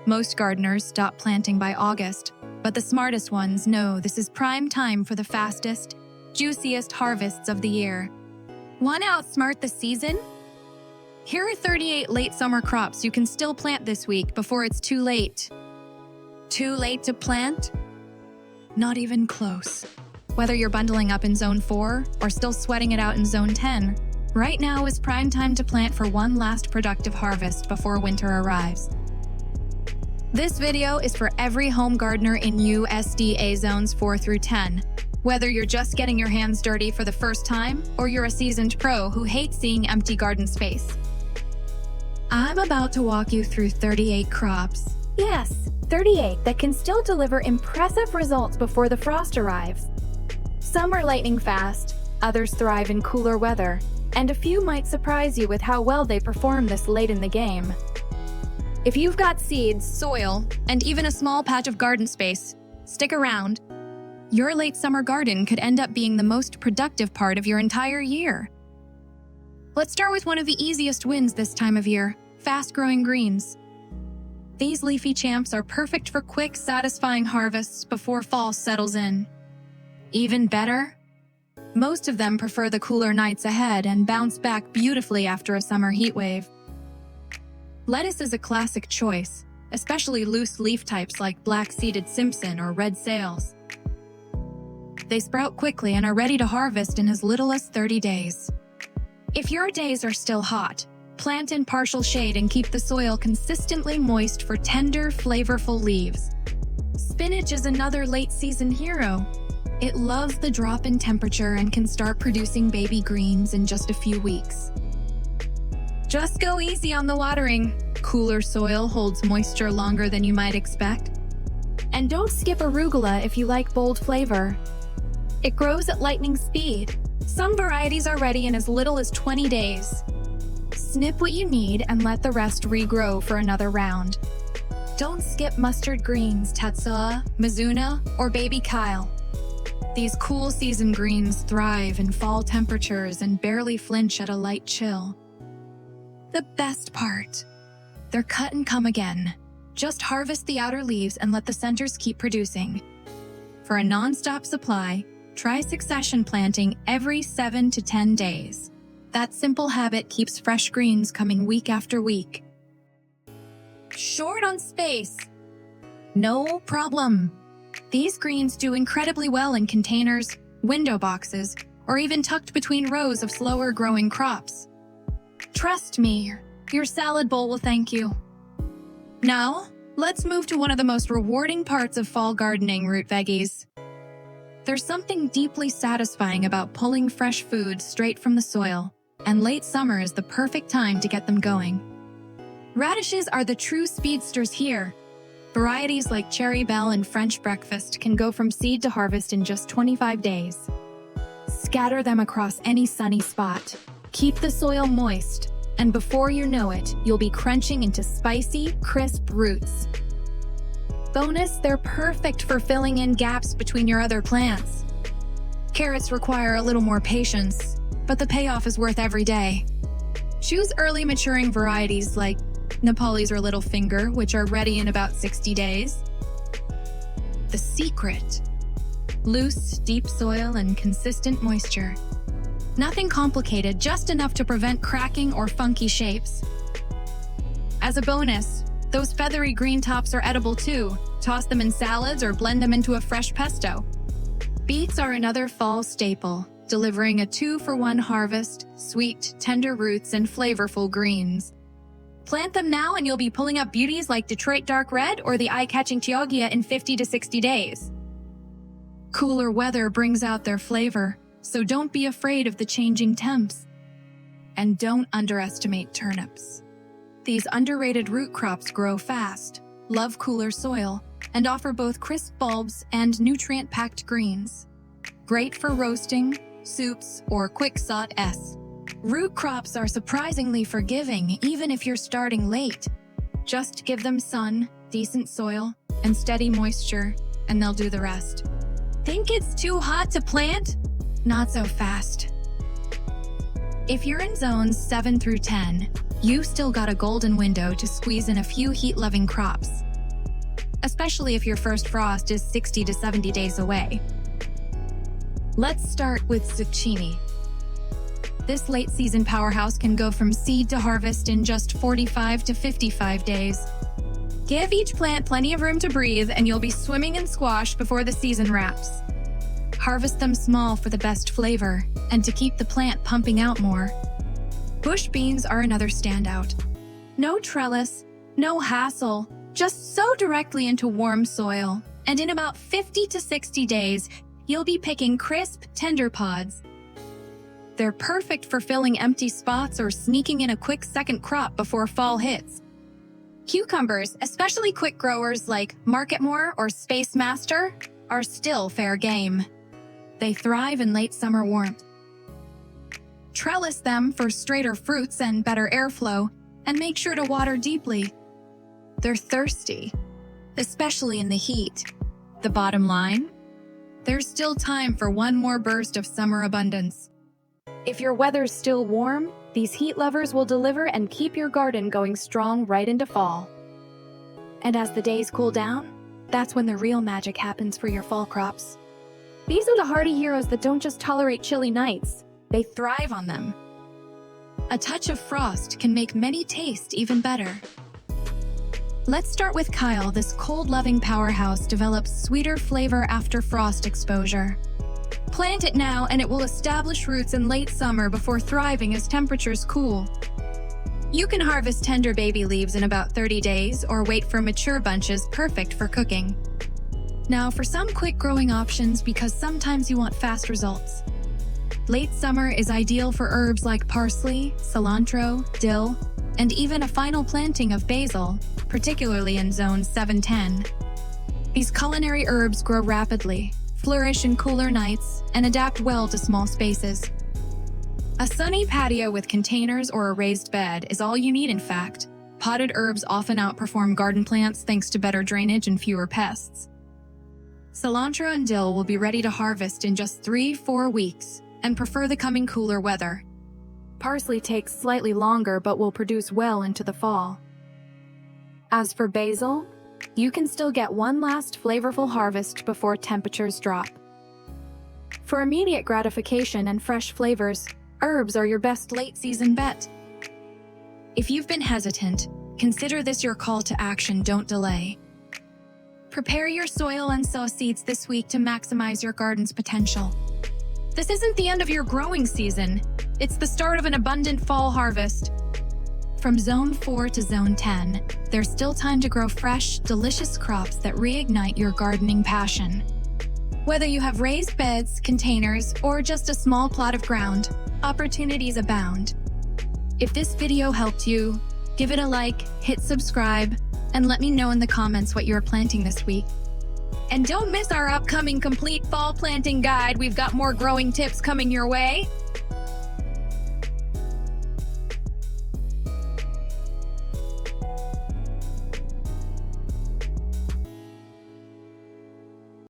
Most gardeners stop planting by August, but the smartest ones know this is prime time for the fastest, juiciest harvests of the year. Want to outsmart the season? Here are 38 late summer crops you can still plant this week before it's too late. Too late to plant? Not even close. Whether you're bundling up in Zone 4 or still sweating it out in Zone 10, right now is prime time to plant for one last productive harvest before winter arrives. This video is for every home gardener in USDA Zones 4 through 10. Whether you're just getting your hands dirty for the first time or you're a seasoned pro who hates seeing empty garden space. I'm about to walk you through 38 crops. Yes, 38 that can still deliver impressive results before the frost arrives. Some are lightning fast, others thrive in cooler weather, and a few might surprise you with how well they perform this late in the game. If you've got seeds, soil, and even a small patch of garden space, stick around. Your late summer garden could end up being the most productive part of your entire year. Let's start with one of the easiest wins this time of year, fast-growing greens. These leafy champs are perfect for quick, satisfying harvests before fall settles in. Even better, most of them prefer the cooler nights ahead and bounce back beautifully after a summer heat wave. Lettuce is a classic choice, especially loose leaf types like black-seeded Simpson or red sales. They sprout quickly and are ready to harvest in as little as 30 days. If your days are still hot, plant in partial shade and keep the soil consistently moist for tender, flavorful leaves. Spinach is another late-season hero. It loves the drop in temperature and can start producing baby greens in just a few weeks. Just go easy on the watering. Cooler soil holds moisture longer than you might expect. And don't skip arugula if you like bold flavor. It grows at lightning speed. Some varieties are ready in as little as 20 days. Snip what you need and let the rest regrow for another round. Don't skip mustard greens, Tatsuya, Mizuna, or Baby Kyle. These cool season greens thrive in fall temperatures and barely flinch at a light chill. The best part, they're cut and come again. Just harvest the outer leaves and let the centers keep producing. For a non-stop supply, try succession planting every 7 to 10 days. That simple habit keeps fresh greens coming week after week. Short on space? No problem. These greens do incredibly well in containers, window boxes, or even tucked between rows of slower growing crops. Trust me, your salad bowl will thank you. Now, let's move to one of the most rewarding parts of fall gardening, root veggies. There's something deeply satisfying about pulling fresh food straight from the soil, and late summer is the perfect time to get them going. Radishes are the true speedsters here. Varieties like Cherry Belle and French Breakfast can go from seed to harvest in just 25 days. Scatter them across any sunny spot. Keep the soil moist, and before you know it, you'll be crunching into spicy, crisp roots. Bonus, they're perfect for filling in gaps between your other plants. Carrots require a little more patience, but the payoff is worth every day. Choose early maturing varieties like Nepalese or Littlefinger, which are ready in about 60 days. The secret: loose, deep soil and consistent moisture. Nothing complicated, just enough to prevent cracking or funky shapes. As a bonus, those feathery green tops are edible too. Toss them in salads or blend them into a fresh pesto. Beets are another fall staple, delivering a 2-for-1 harvest, sweet, tender roots, and flavorful greens. Plant them now and you'll be pulling up beauties like Detroit Dark Red or the eye-catching Chioggia in 50 to 60 days. Cooler weather brings out their flavor, so don't be afraid of the changing temps. And don't underestimate turnips. These underrated root crops grow fast, love cooler soil, and offer both crisp bulbs and nutrient-packed greens. Great for roasting, soups, or quick sautés. Root crops are surprisingly forgiving even if you're starting late. Just give them sun, decent soil, and steady moisture, and they'll do the rest. Think it's too hot to plant? Not so fast. If you're in zones 7 through 10, you've still got a golden window to squeeze in a few heat-loving crops. especially if your first frost is 60 to 70 days away. Let's start with zucchini. This late-season powerhouse can go from seed to harvest in just 45 to 55 days. Give each plant plenty of room to breathe, and you'll be swimming in squash before the season wraps. Harvest them small for the best flavor and to keep the plant pumping out more. Bush beans are another standout. No trellis, no hassle, just sow directly into warm soil, and in about 50 to 60 days, you'll be picking crisp, tender pods. They're perfect for filling empty spots or sneaking in a quick second crop before fall hits. Cucumbers, especially quick growers like Marketmore or Space Master, are still fair game. They thrive in late summer warmth. Trellis them for straighter fruits and better airflow, and make sure to water deeply. They're thirsty, especially in the heat. The bottom line? There's still time for one more burst of summer abundance. If your weather's still warm, these heat lovers will deliver and keep your garden going strong right into fall. And as the days cool down, that's when the real magic happens for your fall crops. These are the hardy heroes that don't just tolerate chilly nights, they thrive on them. A touch of frost can make many taste even better. Let's start with Kyle. This cold-loving powerhouse develops sweeter flavor after frost exposure. Plant it now and it will establish roots in late summer before thriving as temperatures cool. You can harvest tender baby leaves in about 30 days or wait for mature bunches perfect for cooking. Now for some quick growing options, because sometimes you want fast results. Late summer is ideal for herbs like parsley, cilantro, dill, and even a final planting of basil, particularly in zone 710. These culinary herbs grow rapidly, flourish in cooler nights, and adapt well to small spaces. A sunny patio with containers or a raised bed is all you need, in fact. Potted herbs often outperform garden plants thanks to better drainage and fewer pests. Cilantro and dill will be ready to harvest in just 3-4 weeks and prefer the coming cooler weather. Parsley takes slightly longer but will produce well into the fall. As for basil, you can still get one last flavorful harvest before temperatures drop. For immediate gratification and fresh flavors, herbs are your best late-season bet. If you've been hesitant, consider this your call to action. Don't delay. Prepare your soil and sow seeds this week to maximize your garden's potential. This isn't the end of your growing season. It's the start of an abundant fall harvest. From Zone 4 to Zone 10, there's still time to grow fresh, delicious crops that reignite your gardening passion. Whether you have raised beds, containers, or just a small plot of ground, opportunities abound. If this video helped you, give it a like, hit subscribe, and let me know in the comments what you're planting this week. And don't miss our upcoming complete fall planting guide. We've got more growing tips coming your way.